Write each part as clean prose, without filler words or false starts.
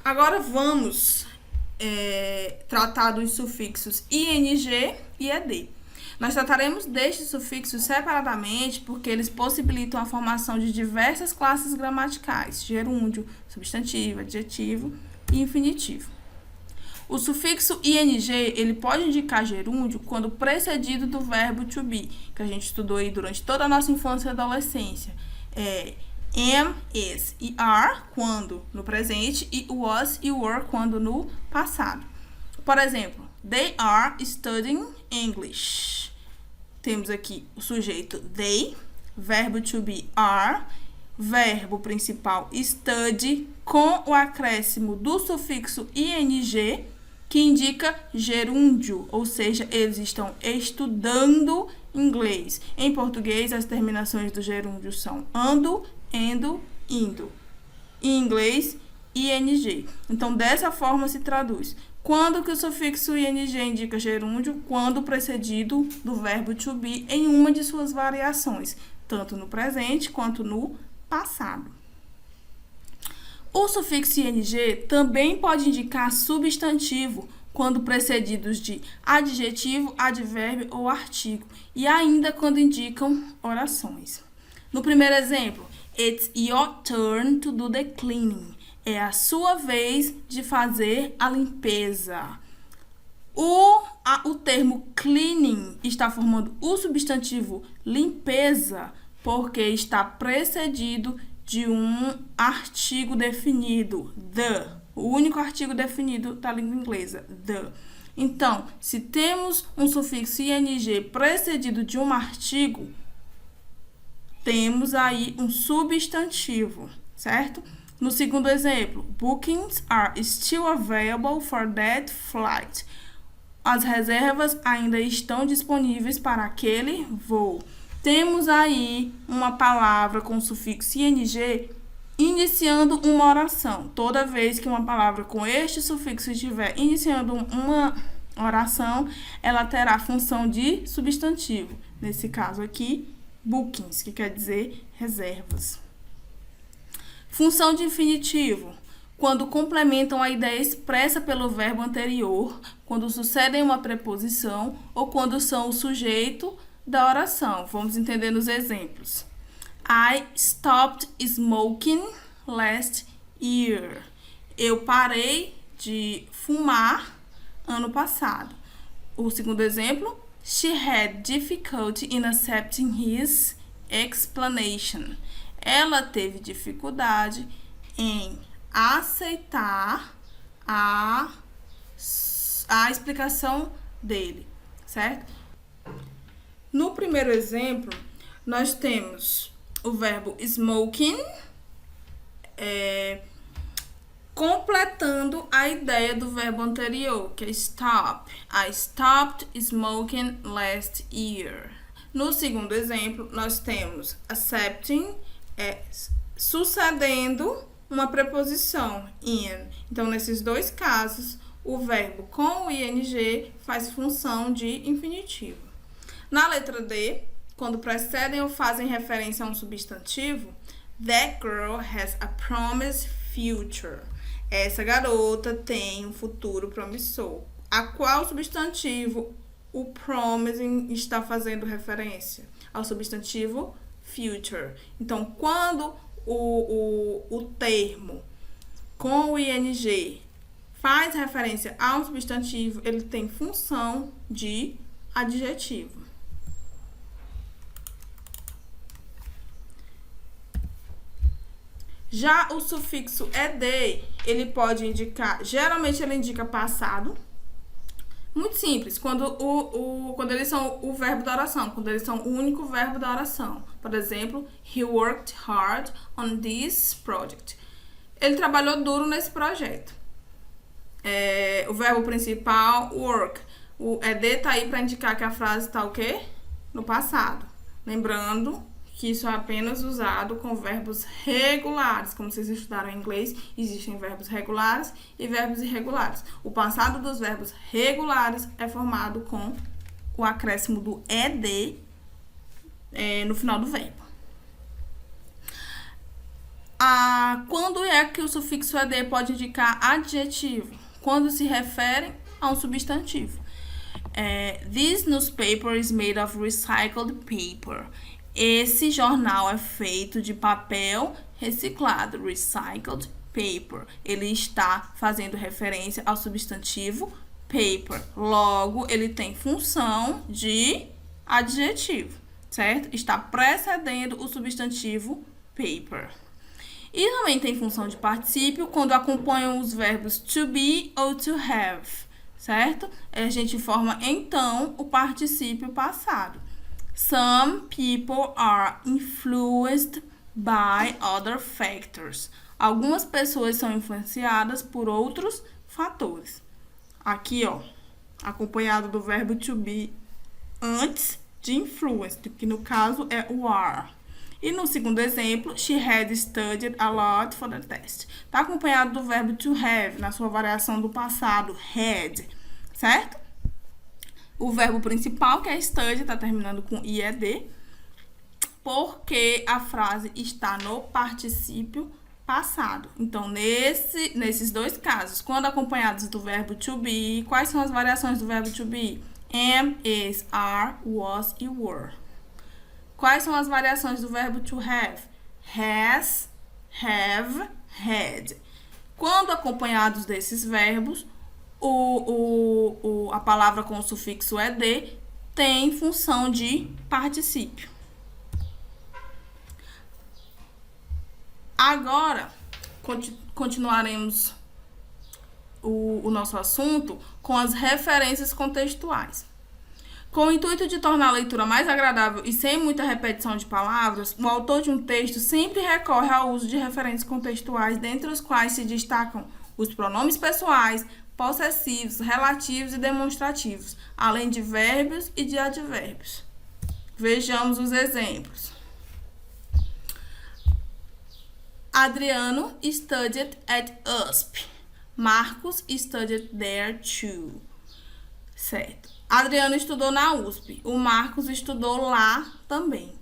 Agora vamos tratar dos sufixos ing e ed. Nós trataremos destes sufixos separadamente porque eles possibilitam a formação de diversas classes gramaticais: gerúndio, substantivo, adjetivo e infinitivo. O sufixo ing, ele pode indicar gerúndio quando precedido do verbo to be, que a gente estudou aí durante toda a nossa infância e adolescência. Am, is e are quando no presente e was e were quando no passado. Por exemplo, they are studying English. Temos aqui o sujeito they, verbo to be are, verbo principal study com o acréscimo do sufixo ing, que indica gerúndio, ou seja, eles estão estudando inglês. Em português, as terminações do gerúndio são ando, endo, indo. Em inglês, ing. Então, dessa forma se traduz. Quando que o sufixo ing indica gerúndio? Quando precedido do verbo to be em uma de suas variações, tanto no presente quanto no passado. O sufixo ing também pode indicar substantivo, quando precedidos de adjetivo, advérbio ou artigo, e ainda quando indicam orações. No primeiro exemplo, it's your turn to do the cleaning. É a sua vez de fazer a limpeza. O termo cleaning está formando o substantivo limpeza porque está precedido de um artigo definido, the. O único artigo definido da língua inglesa, the. Então, se temos um sufixo ing precedido de um artigo, temos aí um substantivo, certo? No segundo exemplo, bookings are still available for that flight. As reservas ainda estão disponíveis para aquele voo. Temos aí uma palavra com sufixo ing iniciando uma oração. Toda vez que uma palavra com este sufixo estiver iniciando uma oração, ela terá a função de substantivo. Nesse caso aqui, bookings, que quer dizer reservas. Função de infinitivo, quando complementam a ideia expressa pelo verbo anterior, quando sucedem uma preposição ou quando são o sujeito da oração. Vamos entender nos exemplos. I stopped smoking last year. Eu parei de fumar ano passado. O segundo exemplo, she had difficulty in accepting his explanation. Ela teve dificuldade em aceitar a explicação dele, certo? No primeiro exemplo, nós temos o verbo smoking, completando a ideia do verbo anterior, que é stop. I stopped smoking last year. No segundo exemplo, nós temos accepting, sucedendo uma preposição, in. Então, nesses dois casos, o verbo com o ing faz função de infinitivo. Na letra D, quando precedem ou fazem referência a um substantivo, that girl has a promised future. Essa garota tem um futuro promissor. A qual substantivo o promising está fazendo referência? Ao substantivo future. Então, quando o termo com o ing faz referência a um substantivo, ele tem função de adjetivo. Já o sufixo ed, ele pode indicar, geralmente ele indica passado. Muito simples, quando eles são o verbo da oração, quando eles são o único verbo da oração. Por exemplo, he worked hard on this project. Ele trabalhou duro nesse projeto. O verbo principal, work. O ed está aí para indicar que a frase está o quê? No passado. Lembrando que isso é apenas usado com verbos regulares. Como vocês estudaram em inglês, existem verbos regulares e verbos irregulares. O passado dos verbos regulares é formado com o acréscimo do ed no final do verbo. Quando é que o sufixo ed pode indicar adjetivo? Quando se refere a um substantivo. This newspaper is made of recycled paper. Esse jornal é feito de papel reciclado, recycled paper. Ele está fazendo referência ao substantivo paper. Logo, ele tem função de adjetivo, certo? Está precedendo o substantivo paper. E também tem função de particípio quando acompanham os verbos to be ou to have, certo? A gente forma, então, o particípio passado. Some people are influenced by other factors. Algumas pessoas são influenciadas por outros fatores. Aqui, ó, acompanhado do verbo to be antes de influenced, que no caso é o are. E no segundo exemplo, she had studied a lot for the test. Está acompanhado do verbo to have, na sua variação do passado, had, certo? O verbo principal, que é study, está terminando com IED, porque a frase está no particípio passado. Então, nesses dois casos, quando acompanhados do verbo to be, quais são as variações do verbo to be? Am, is, are, was e were. Quais são as variações do verbo to have? Has, have, had. Quando acompanhados desses verbos, a palavra com o sufixo ed tem função de particípio. Agora, continuaremos o nosso assunto com as referências contextuais. Com o intuito de tornar a leitura mais agradável e sem muita repetição de palavras, o autor de um texto sempre recorre ao uso de referências contextuais, dentre os quais se destacam os pronomes pessoais, possessivos, relativos e demonstrativos, além de verbos e de advérbios. Vejamos os exemplos. Adriano studied at USP. Marcos studied there too. Certo. Adriano estudou na USP. O Marcos estudou lá também.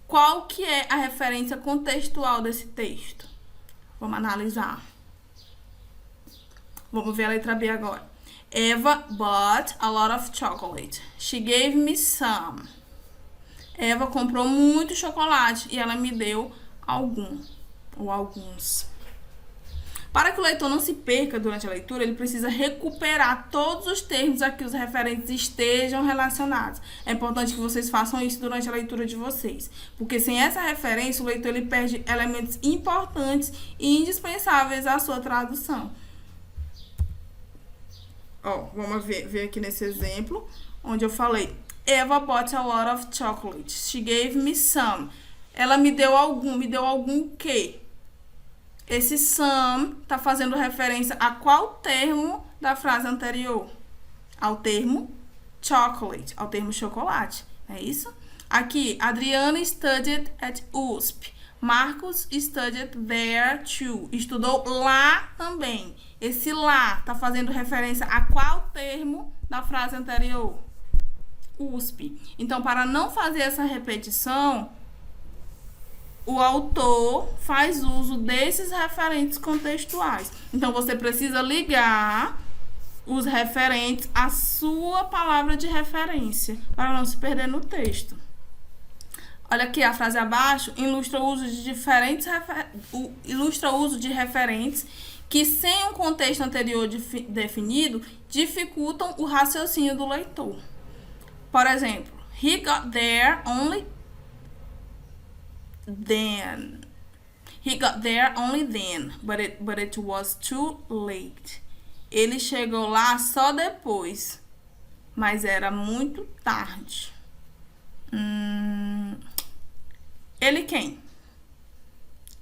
Qual que é a referência contextual desse texto? Vamos analisar. Vamos ver a letra B agora. Eva bought a lot of chocolate. She gave me some. Eva comprou muito chocolate e ela me deu algum ou alguns. Para que o leitor não se perca durante a leitura, ele precisa recuperar todos os termos a que os referentes estejam relacionados. É importante que vocês façam isso durante a leitura de vocês, porque sem essa referência, o leitor ele perde elementos importantes e indispensáveis à sua tradução. Ó, vamos ver aqui nesse exemplo, onde eu falei, Eva bought a lot of chocolate. She gave me some. Ela me deu algum quê? Esse some está fazendo referência a qual termo da frase anterior? Ao termo chocolate, ao termo chocolate, é isso? Aqui, Adriana studied at USP. Marcos studied there too. Estudou lá também. Esse lá está fazendo referência a qual termo da frase anterior? USP. Então, para não fazer essa repetição, o autor faz uso desses referentes contextuais. Então, você precisa ligar os referentes à sua palavra de referência, para não se perder no texto. Olha aqui, a frase abaixo ilustra o uso de referentes que, sem um contexto anterior definido, dificultam o raciocínio do leitor. Por exemplo, he got there only then. He got there only then, but it was too late. Ele chegou lá só depois, mas era muito tarde. Ele quem?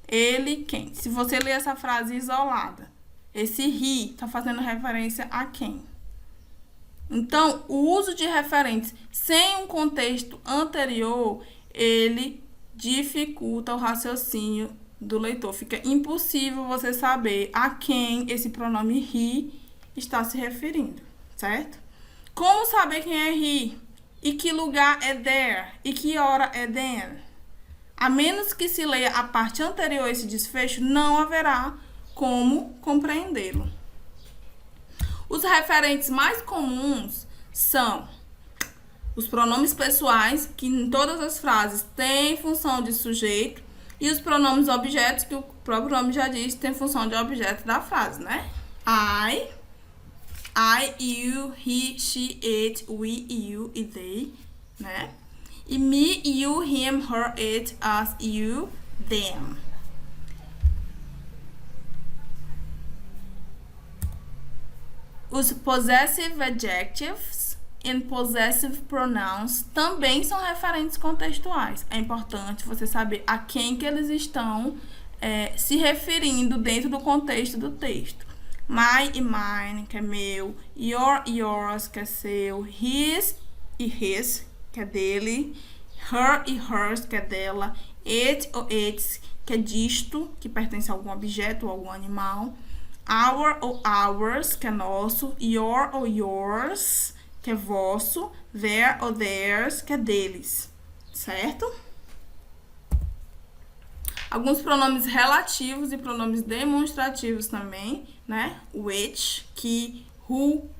Ele quem? Se você ler essa frase isolada, esse he está fazendo referência a quem? Então, o uso de referentes sem um contexto anterior, ele dificulta o raciocínio do leitor. Fica impossível você saber a quem esse pronome he está se referindo, certo? Como saber quem é he? E que lugar é there? E que hora é then? A menos que se leia a parte anterior a esse desfecho, não haverá como compreendê-lo. Os referentes mais comuns são os pronomes pessoais, que em todas as frases têm função de sujeito, e os pronomes objetos, que o próprio nome já diz, tem função de objeto da frase, né? I, you, he, she, it, we, you e they, né? E me, you, him, her, it, us, you, them. Os possessive adjectives e possessive pronouns também são referentes contextuais. É importante você saber a quem que eles estão se referindo dentro do contexto do texto. My e mine, que é meu. Your e yours, que é seu. His e his, que é dele. Her e hers, que é dela. It ou its, que é disto, que pertence a algum objeto ou algum animal. Our ou ours, que é nosso. Your ou yours, que é vosso. Their ou theirs, que é deles. Certo? Alguns pronomes relativos e pronomes demonstrativos também, né? Which, que, who,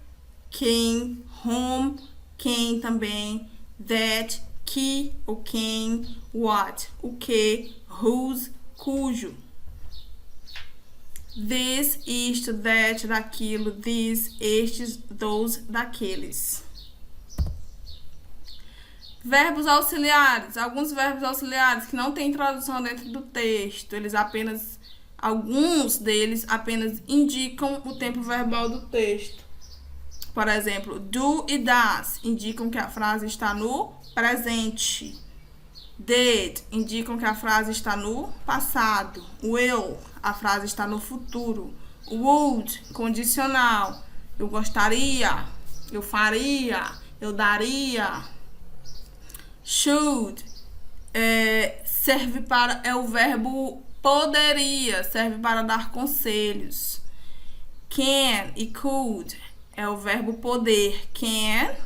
quem, whom, quem também. That, que, o quem. What, o que. Whose, cujo. This, isto, that, daquilo. These, estes, those, daqueles. Verbos auxiliares. Alguns verbos auxiliares que não têm tradução dentro do texto. Alguns deles apenas indicam o tempo verbal do texto. Por exemplo, do e das indicam que a frase está no presente. Did indicam que a frase está no passado. Will, a frase está no futuro. Would, condicional. Eu gostaria, eu faria, eu daria. Should é o verbo poderia, serve para dar conselhos. Can e could é o verbo poder. Can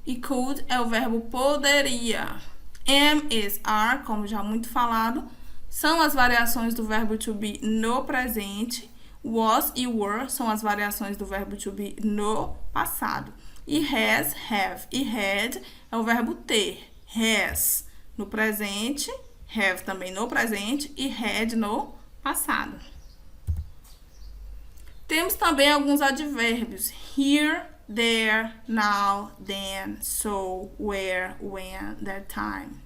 e could é o verbo poderia. Am, is, are, como já muito falado, são as variações do verbo to be no presente. Was e were são as variações do verbo to be no passado. E has, have e had é o verbo ter. Has no presente, have também no presente e had no passado. Temos também alguns advérbios. Here, there, now, then, so, where, when, that time.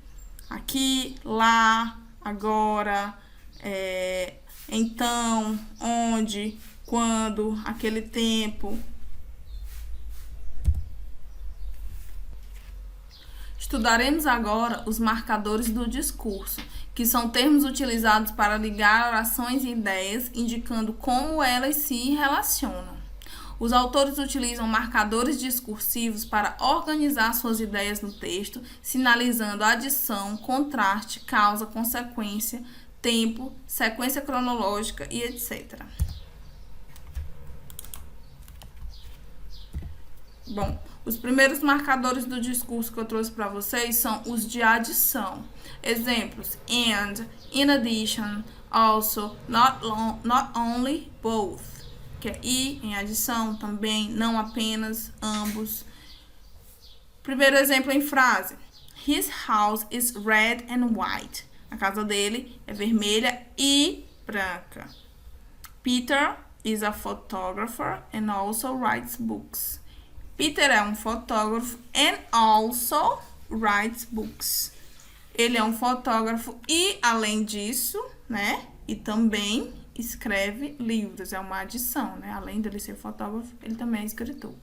Aqui, lá, agora, então, onde, quando, aquele tempo. Estudaremos agora os marcadores do discurso, que são termos utilizados para ligar orações e ideias, indicando como elas se relacionam. Os autores utilizam marcadores discursivos para organizar suas ideias no texto, sinalizando adição, contraste, causa, consequência, tempo, sequência cronológica e etc. Bom, os primeiros marcadores do discurso que eu trouxe para vocês são os de adição. Exemplos: and, in addition, also, not only, both. Que é e, em adição, também, não apenas, ambos. Primeiro exemplo em frase. His house is red and white. A casa dele é vermelha e branca. Peter is a photographer and also writes books. Peter é um fotógrafo and also writes books. Ele é um fotógrafo e, além disso, né, e também escreve livros. É uma adição, né? Além dele ser fotógrafo, ele também é escritor.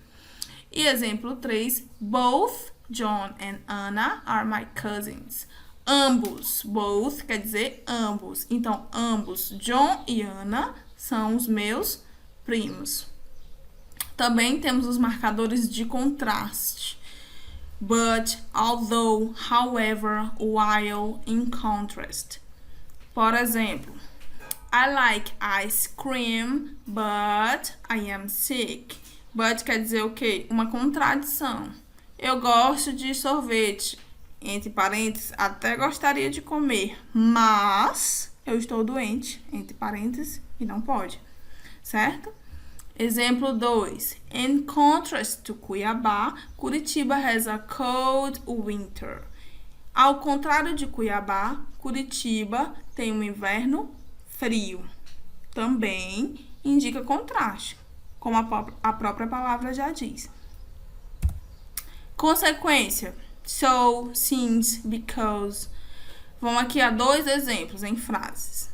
E exemplo 3. Both John and Anna are my cousins. Ambos. Both quer dizer ambos. Então, ambos, John e Anna, são os meus primos. Também temos os marcadores de contraste. But, although, however, while, in contrast. Por exemplo, I like ice cream, but I am sick. But quer dizer o quê? Uma contradição. Eu gosto de sorvete, entre parênteses, até gostaria de comer, mas eu estou doente, entre parênteses, e não pode, certo? Exemplo 2. In contrast to Cuiabá, Curitiba has a cold winter. Ao contrário de Cuiabá, Curitiba tem um inverno frio. Também indica contraste, como a própria palavra já diz. Consequência. So, since, because. Vamos aqui a 2 exemplos em frases.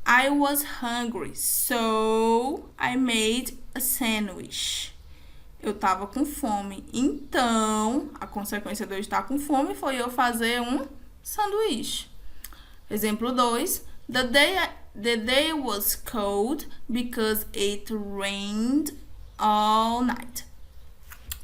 I was hungry, so I made a sandwich. Eu estava com fome, então a consequência de eu estar com fome foi eu fazer um sanduíche. Exemplo 2. The day was cold because it rained all night.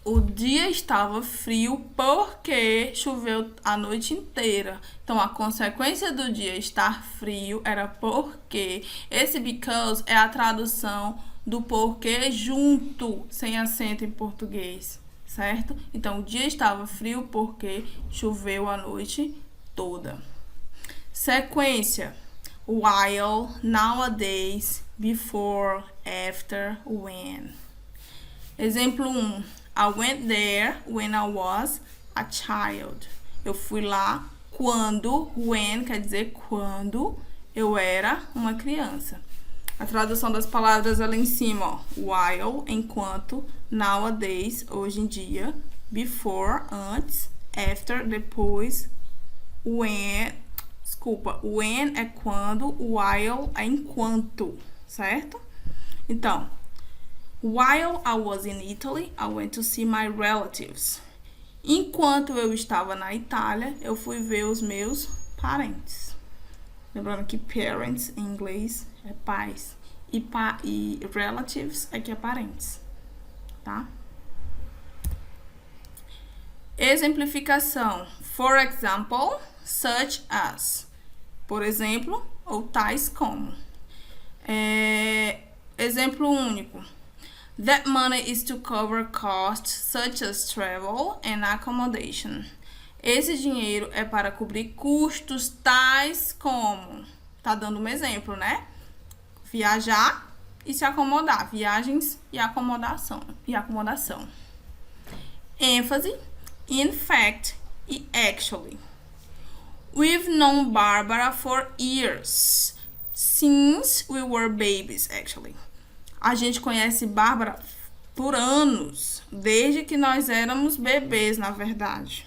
O dia estava frio porque choveu a noite inteira. Então, a consequência do dia estar frio era porque. Esse because é a tradução do porquê junto, sem acento em português, certo? Então, o dia estava frio porque choveu a noite toda. Sequência. While, nowadays, before, after, when. Exemplo 1. I went there when I was a child. Eu fui lá quando, when quer dizer quando, eu era uma criança. A tradução das palavras ali em cima, ó. While, enquanto, nowadays, hoje em dia, before, antes, after, depois, when é quando, while é enquanto, certo? Então, while I was in Italy, I went to see my relatives. Enquanto eu estava na Itália, eu fui ver os meus parentes. Lembrando que parents em inglês é pais e relatives é que é parentes, tá? Exemplificação. For example, such as. Por exemplo, ou tais como. Exemplo único. That money is to cover costs such as travel and accommodation. Esse dinheiro é para cobrir custos tais como. Tá dando um exemplo, né? Viajar e se acomodar. Viagens e acomodação. ênfase, in fact e actually. We've known Barbara for years, since we were babies, actually. A gente conhece Bárbara por anos, desde que nós éramos bebês, na verdade.